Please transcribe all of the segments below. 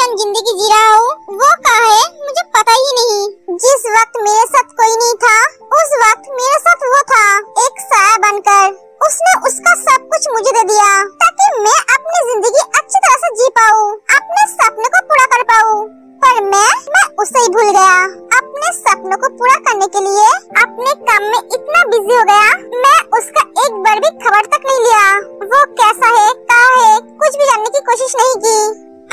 आलीशान जिंदगी जी रहा हूँ वो कहाँ है मुझे पता ही नहीं। जिस वक्त मेरे साथ कोई नहीं था उस वक्त मेरे साथ वो था एक साया बनकर। उसने उसका सब कुछ मुझे दे दिया ताकि मैं अपनी जिंदगी अच्छी तरह से जी पाऊँ, अपने सपने को पूरा कर पाऊँ। पर मैं उसे ही भूल गया। अपने सपनों को पूरा करने के लिए अपने काम में इतना बिजी हो गया, मैं उसका एक बार भी खबर तक नहीं लिया। वो कैसा है, कहाँ है, कुछ भी जानने की कोशिश नहीं की।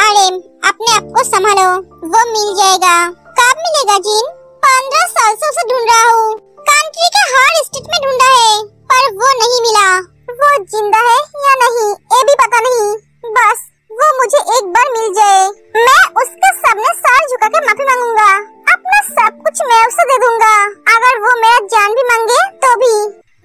अरे अपने आप को संभालो, वो मिल जाएगा। कब मिलेगा जीन? 15 साल से उसे ढूंढ रहा हूँ, कंट्री के हर स्टेट में ढूंढा है पर वो नहीं मिला। वो जिंदा है या नहीं ये भी पता नहीं, बस वो मुझे एक बार मिल जाए। मैं उसके सामने सर झुका के माफी मांगूंगा, अपना सब कुछ मैं उसे दे दूंगा। अगर वो मेरा जान भी मांगे तो भी।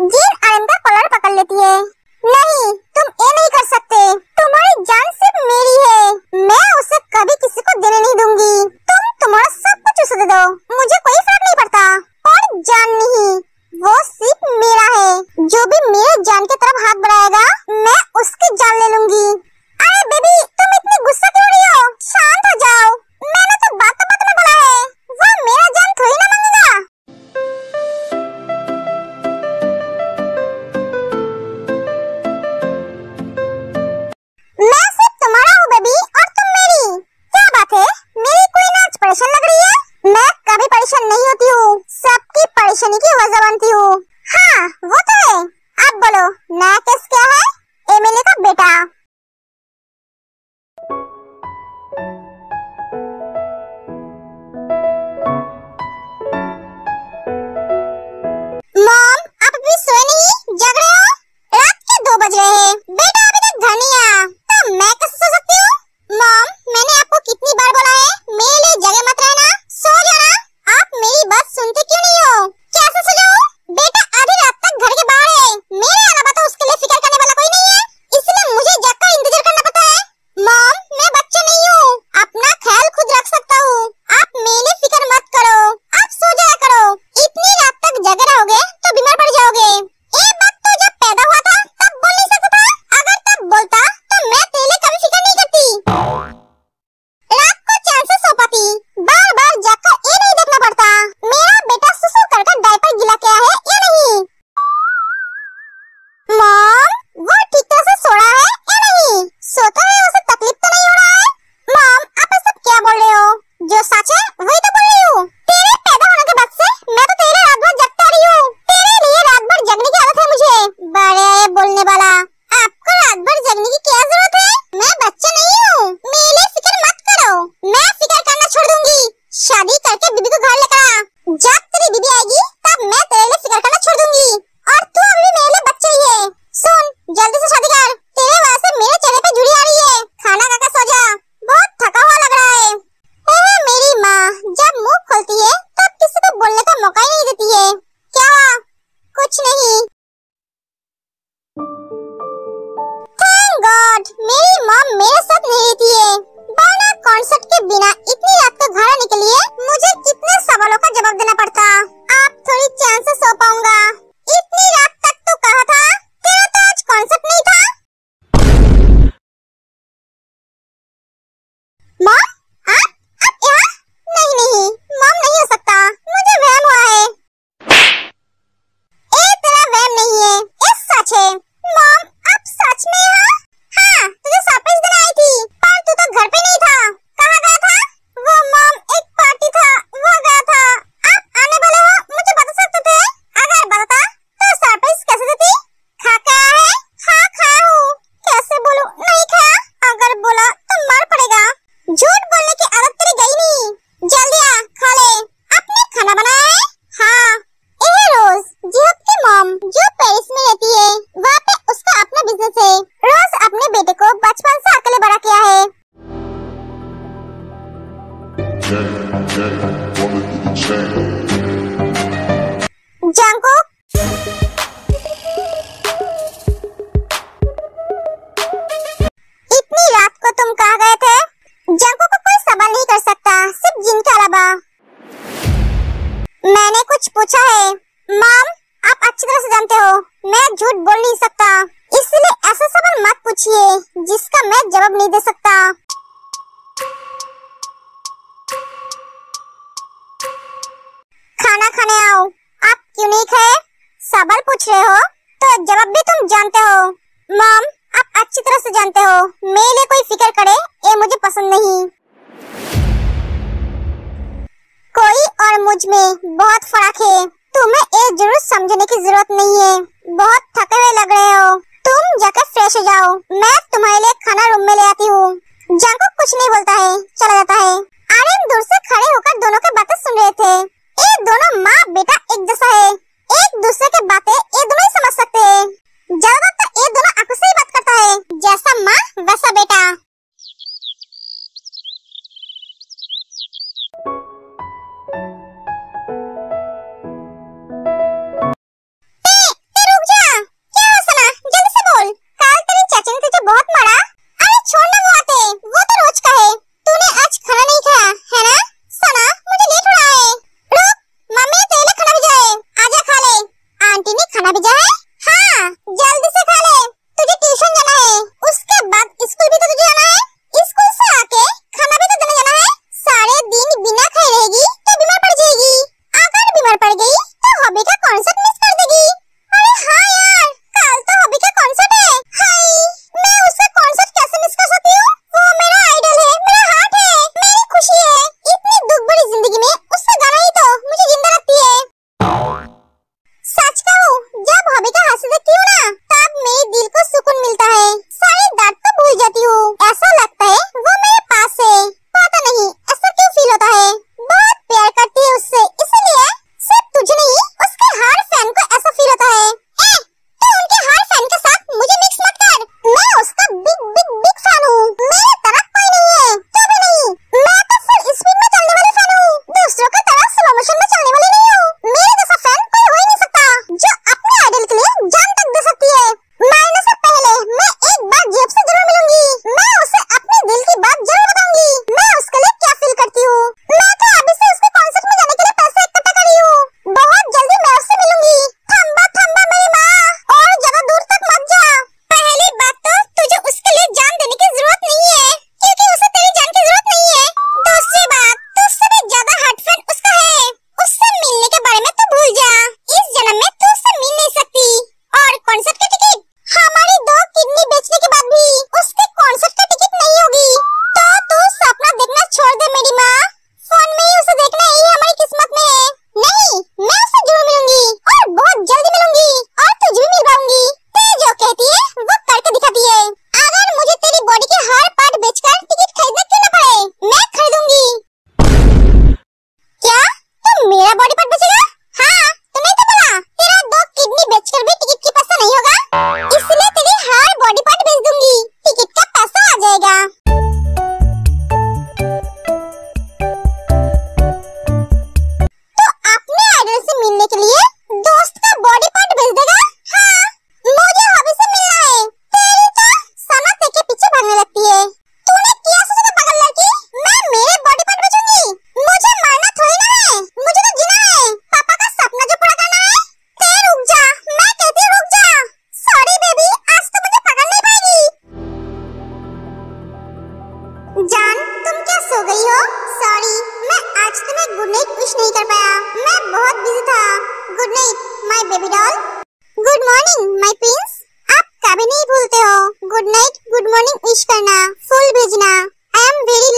जीन आर्यन का कॉलर पकड़ लेती है। नहीं, तुम ये नहीं कर सकते, तुम्हारी जान सिर्फ मेरी है, मैं उसे कभी किसी को देने नहीं दूंगी। तुम तुम्हारा सब कुछ उसे दे दो, मुझे कोई फर्क नहीं पड़ता। और जान नहीं, वो सिर्फ मेरा है। जो भी मेरे जान की तरफ हाथ बढ़ाएगा मैं उसकी जान ले लूंगी। अरे बेबी, तुम इतनी गुस्सा क्यों रही हो? शांत हो जाओ, मैंने तो बात में बोला है, वो मेरा जान थोड़ी ना मांगेगा। मैं सिर्फ तुम्हारा हूँ बेबी और तुम मेरी। क्या बात है, मेरी कोई नाच परेशान लग रही है? मैं कभी परेशान नहीं होती हूँ, सबकी परेशानी की वजह बनती हूँ। हाँ वो तो है। अब बोलो नया केस क्या है? एमएलए का बेटा। मॉम, आप अभी सोए नहीं? जग रहे हो? रात के 2 बज रहे हैं, बेटा अभी तक घर नहीं आया, तो मैं कैसे सो सकती हूँ? मॉम, मैंने आपको कितनी बार बोला है मेरे लिए जगह मत रहना, सो जाना। आप मेरी बात सुनते क्यों नहीं हो? कैसे सो जाऊँ? बेटा आधी रात तक घर के बाहर है, मेरे अलावा तो उसके लिए फिक्र करने वाला कोई नहीं है, इसलिए मुझे जगकर इंतजार करना पड़ता है। मॉम, मैं बच्चा नहीं हूँ, अपना ख्याल खुद रख सकता हूँ, आप मेरी फिक्र मत करो, आप सो जाया करो। इतनी रात तक जगे रहोगे तो बीमार पड़ जाओगे। ये बात तो जब पैदा हुआ था तब बोल नहीं सकता था, अगर तब बोलता तो मैं तेरे लिए कभी फिक्र नहीं करती, रात को चैन से सो पाती। बार बार जाकर ये नहीं देखना पड़ता मेरा बेटा सुसु कर डायपर गिला क्या है या नहीं। मॉम, वो ठीक तरह से सो रहा है या नहीं? सोता है, उसे तकलीफ तो नहीं हो रहा है? मॉम, आप सब क्या बोल रहे हो? जो सच है वही तो बोल रही हूँ। तेरे पैदा होने के बाद से मैं तो तेरे रात भर जगता रही हूँ, तेरे लिए रात भर जगने की आदत है मुझे। बड़े बोलने वाला, आपको रात भर जगने की क्या जरूरत है? मैं बच्चा नहीं हूँ, मेरे लिए फिक्र मत करो, मैं फिक्र करना छोड़ दूंगी। शादी करके बीबी को घर लेकर आ, जब तेरी बीबी आएगी तब मैं तेरे लिए फिक्र करना छोड़ दूंगी। और तू अभी मेरे लिए बच्चा ही है। सुन, जल्दी से शादी कर, तेरे वजह से मेरे चेहरे पे झुर्री आ रही है। खाना खाकर सो जा, बहुत थका हुआ लग रहा है। ओह मेरी माँ, जब मुंह खोलती है तब किसी को बोलने का मौका ही नहीं देती है। क्या हुआ? कुछ नहीं। थैंक गॉड मेरी मॉम मेरे साथ नहीं रहती है, वरना कॉन्सर्ट के बिना इतनी रात को घर आने के लिए मुझे कितने सवालों का जवाब देना पड़ता। आप थोड़ी चैन से सो पाऊंगा। इतनी रात तक तो कहा था, तेरा तो आज कॉन्सर्ट नहीं था। मॉम, आप यहाँ? नहीं, मॉम नहीं हो सकता, मुझे वहम हुआ है। ये तेरा वहम नहीं है, ये सच है। मॉम, आप सच में यहाँ? हाँ, तुझे सरप्राइज देने आई थी, पर तू तो घर पे नहीं था। कहाँ गया था? वो मॉम, एक पार्टी था, वो गया था। आप आने वाले हो मुझे बता सकते थे, अगर बताता तो सरप्राइज कैसे देती? खा के आया है? हाँ खाया हूँ। कैसे बोलूं नहीं खाया? अगर बोला तो मार पड़ेगा। झूठ बोलने की आदत तेरी गई नहीं, जल्दी आ खा ले। आपने खाना बनाया है? हाँ। ये रोज, जिहब की मॉम जो पेरिस में रहती है, वहाँ पे उसका अपना बिजनेस है। रोज अपने बेटे को बचपन से अकेले बड़ा किया है। जंगकुक, इतनी रात को तुम कहाँ गए थे? जंगकुक को कोई सवाल नहीं कर सकता, सिर्फ जिन के अलावा। मैंने कुछ पूछा है। मॉम, आप अच्छी तरह से जानते हो मैं झूठ बोल नहीं सकता, इसलिए ऐसा सवाल मत पूछिए जिसका मैं जवाब नहीं दे सकता। क्यों नहीं खाए? सवाल पूछ रहे हो तो जवाब भी तुम जानते हो। मॉम, आप अच्छी तरह से जानते हो मेरे लिए कोई फिक्र करे ये मुझे पसंद नहीं। कोई और मुझ में बहुत फर्क है। तुम्हें ये जरूर समझने की जरूरत नहीं है। बहुत थके हुए लग रहे हो, तुम जाकर फ्रेश हो जाओ। मैं तुम्हारे लिए खाना रूम में ले आती हूँ। जंगकुक कुछ नहीं बोलता है, चला जाता है। आर्यन दूर से खड़े होकर दोनों की बातें सुन रहे थे। ये दोनों माँ बेटा एक जैसा है, एक दूसरे की बातें ये दोनों ही समझ सकते हैं। ज्यादातर तो ये दोनों आंखों से ही बात करता है, जैसा माँ वैसा बेटा। रुक जा, क्या हो सना, जल्दी से बोल। कल तेरी चाची ने तुझे बहुत मारा। अरे छोड़ ना वो आते, वो तो रोज का है। तूने आज खाना नहीं खाया है ना? सना, मुझे लेट हो रहा है। रुक, मम्मी ने तेरे लिए खाना भेजा है, आजा खा ले। आंटी ने खाना भेजा है? हाँ, जल्दी से खा ले, तुझे ट्यूशन जाना है, उसके बाद स्कूल भी तो तुझे जाना है। स्कूल से आके खाना भी तो देने जाना है। सारे दिन बिना खाए रहेगी तो बीमार पड़ जाएगी। अगर बीमार पड़ गई तो हॉबी का कॉन्सर्ट मिस कर देगी। अरे हाँ यार, कल तो हॉबी का कॉन्सर्ट है। हाय, मैं उसका कॉन्सर्ट कैसे मिस कर सकती हूँ? वो मेरा आइडल है, मेरा हार्ट है, मेरी खुशी है। इतनी दुख भरी जिंदगी में उसका गाना ही तो मुझे जिंदा रखती है। सच कहूँ, जब हॉबी का हंसी देखती हूँ ना, तब मेरे दिल को सुकून मिलता है। सारे दर्द तो भूल जाती हूँ। ऐसा लगता है वो मेरे पास है। पता नहीं ऐसा क्यों फील होता है। बहुत प्यार करती है उससे, इसलिए सिर्फ तुझे नहीं, उसके हर फैन को ऐसा फील होता है। तो उनके हर फैन के साथ मुझे मिक्स मत कर। मैं उसका बिग बिग बिग फैन हूँ। मेरे तरफ कोई नहीं है, तू भी नहीं। मैं तो फुल स्पीड में चलने वाली फैन हूँ, दूसरों की तरह स्लो मोशन में चलने वाली नहीं हूँ। मेरे जैसा फैन कोई हो ही नहीं सकता जो अपने आइडल के लिए जान तक दे सकती है। मरने से पहले मैं एक बार जेब से जरूर मिलूंगी। मैं उसे अपने दिल की बात जरूर बताऊंगी। मैं उसके लिए क्या फील करती हूँ। मैं तो अभी से उसके कॉन्सर्ट में जाने के लिए पैसे इकट्ठा कर रही हूँ। बहुत जल्दी मैं उससे मिलूंगी। थम्बा थम्बा मेरी माँ, और ज्यादा दूर तक मत जा। पहली बात तो तुझे उसके लिए जान देने की जरूरत नहीं है, क्योंकि उसे तेरी जान की जरूरत नहीं है। दूसरी बात, तुझसे भी ज्यादा हार्ट फैन उसका है। उससे मिलने के बारे में तो भूल जा। इस जन्म में तू उससे मिल नहीं सकती। और कॉन्सर्ट की टिकट, हमारी 2 किडनी बेचने के बाद भी उसके कॉन्सर्ट का टिकट नहीं होगी। तो तू सपना देखना छोड़ दे मेरी माँ। फोन में ही उसे देखना यही हमारी किस्मत में है। नहीं, मैं उससे जरूर मिलूंगी, और बहुत जल्दी मिलूंगी, और तुझे भी मिल पाऊंगी। तू जो कहती है वो करके दिखाती है। अगर मुझे तेरी बॉडी के हर पार्ट बेचकर टिकट खरीदना क्यों न पड़े, मैं खरीदूंगी। क्या तुम मेरा बॉडी पार्ट बेचेगा? हाँ, तूने तो बोला तेरा 2 किडनी बेचकर भी टिकट के पैसा नहीं होगा, इसलिए तेरी हर बॉडी पार्ट बेच दूंगी, टिकट का पैसा आ जाएगा। तो अपने आइडल से मिलने के लिए दोस्त का बॉडी पार्ट बेच देगा? हाँ, मुझे हॉबी से मिलना है। तेरी तो सना तेरे पीछे भागने लगती है। तूने क्या सोचा था पागल लड़की? मैं मेरे बॉडी पार्ट बेचूंगी? मुझे मरना थोड़ी ना है, मुझे तो जीना है, पापा का सपना जो पूरा करना है। ते रुक जा, मैं कहती हूँ रुक जा। सॉरी बेबी, आज तो मुझे पकड़ नहीं पाएगी। जान, तुम क्या सो गई हो? सॉरी, मैं आज तुम्हें गुड नाइट विश नहीं कर पाया, मैं बहुत बिजी था। Good night my baby doll. Good morning my Prince. आप कभी नहीं भूलते हो good night good morning wish करना, फुल भेजना। I am very